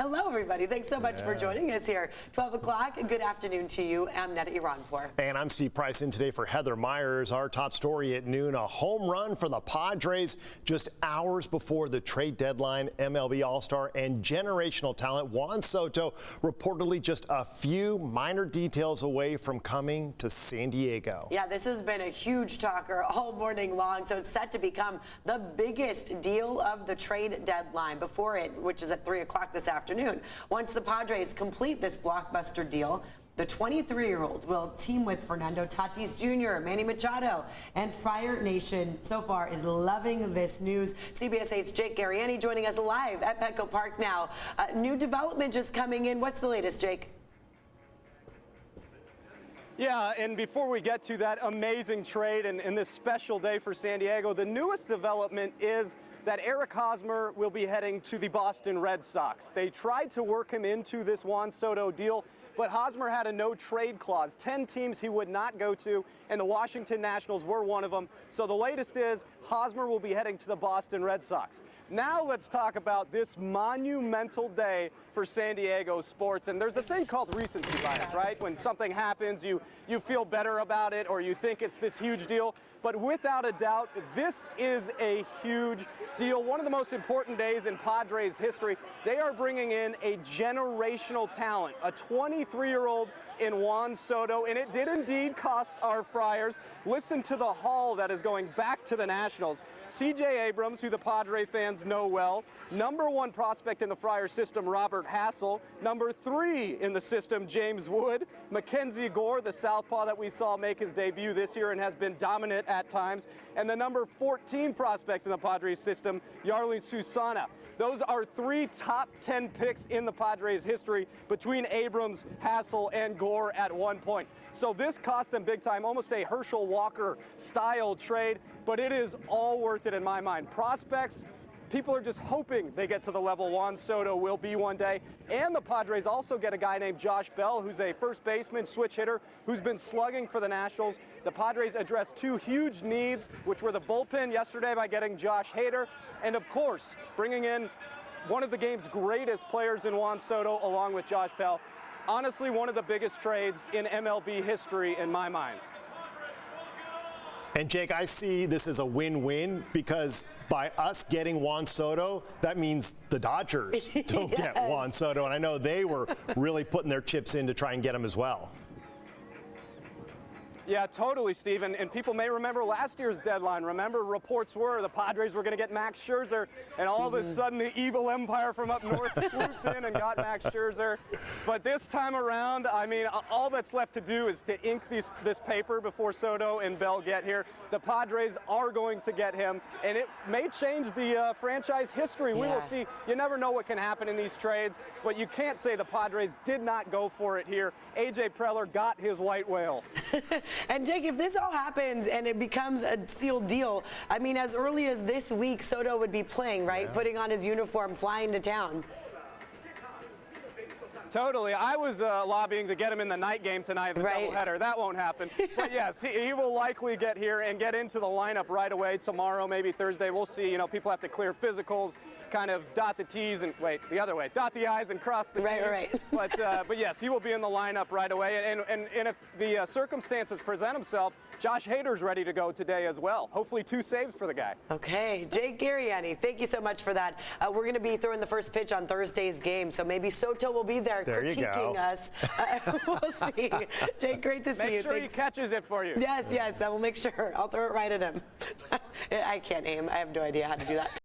Hello, everybody. Thanks so much for joining us here. 12 o'clock. Good afternoon to you. I'm Netta Iranpour. And I'm Steve Price in today for Heather Myers. Our top story at noon, a home run for the Padres just hours before the trade deadline. MLB All-Star and generational talent Juan Soto reportedly just a few minor details away from coming to San Diego. Yeah, this has been a huge talker all morning long, so it's set to become the biggest deal of the trade deadline before it, which is at 3 o'clock this afternoon. Once the Padres complete this blockbuster deal, the 23-year-old will team with Fernando Tatis Jr., Manny Machado, and Friar Nation so far is loving this news. CBS 8's Jake Garriani joining us live at Petco Park now. New development just coming in. What's the latest, Jake? Yeah, and before we get to that amazing trade and this special day for San Diego, the newest development is that Eric Hosmer will be heading to the Boston Red Sox. They tried to work him into this Juan Soto deal, but Hosmer had a no-trade clause. 10 teams he would not go to, and the Washington Nationals were one of them. So the latest is Hosmer will be heading to the Boston Red Sox. Now let's talk about this monumental day for San Diego sports. And there's a thing called recency bias, right? When something happens, you feel better about it, or you think it's this huge deal. But without a doubt, this is a huge deal. One of the most important days in Padres history. They are bringing in a generational talent, a 23-year-old in Juan Soto, and it did indeed cost our Friars. Listen to the haul that is going back to the Nationals. C.J. Abrams, who the Padre fans know well, #1 prospect in the Friars system, Robert Hassel, #3 in the system, James Wood, Mackenzie Gore, the southpaw that we saw make his debut this year and has been dominant at times, and the #14 prospect in the Padres system, Yarlin Susana. Those are 3 top 10 picks in the Padres history between Abrams, Hassel, and Gore at one point. So this cost them big time, almost a Herschel Walker style trade, but it is all worth it in my mind. Prospects, people are just hoping they get to the level Juan Soto will be one day. And the Padres also get a guy named Josh Bell, who's a first baseman, switch hitter, who's been slugging for the Nationals. The Padres addressed 2 huge needs, which were the bullpen yesterday by getting Josh Hader, and of course, bringing in one of the game's greatest players in Juan Soto, along with Josh Bell. Honestly, one of the biggest trades in MLB history in my mind. And Jake, I see this as a win-win because by us getting Juan Soto, that means the Dodgers don't get Juan Soto. And I know they were really putting their chips in to try and get him as well. Yeah, totally, Steve. And people may remember last year's deadline. Remember, reports were the Padres were going to get Max Scherzer, and all of a sudden the evil empire from up north swooped in and got Max Scherzer. But this time around, I mean, all that's left to do is to ink this paper before Soto and Bell get here. The Padres are going to get him, and it may change the franchise history. We will see. You never know what can happen in these trades, but you can't say the Padres did not go for it here. A.J. Preller got his white whale. And Jake, if this all happens and it becomes a sealed deal, I mean, as early as this week, Soto would be playing, right? Yeah. Putting on his uniform, flying to town. Totally. I was lobbying to get him in the night game tonight, the doubleheader. That won't happen. But yes, he will likely get here and get into the lineup right away tomorrow, maybe Thursday. We'll see. You know, people have to clear physicals, kind of dot the T's and wait, the other way, dot the I's and cross the T's. Right. But yes, he will be in the lineup right away. And if the circumstances present himself, Josh Hader's ready to go today as well. Hopefully 2 saves for the guy. Okay, Jake Garriani, thank you so much for that. We're going to be throwing the first pitch on Thursday's game, so maybe Soto will be there critiquing us. We'll see. Jake, great to see you. Make sure he catches it for you. Yes, I will make sure. I'll throw it right at him. I can't aim. I have no idea how to do that.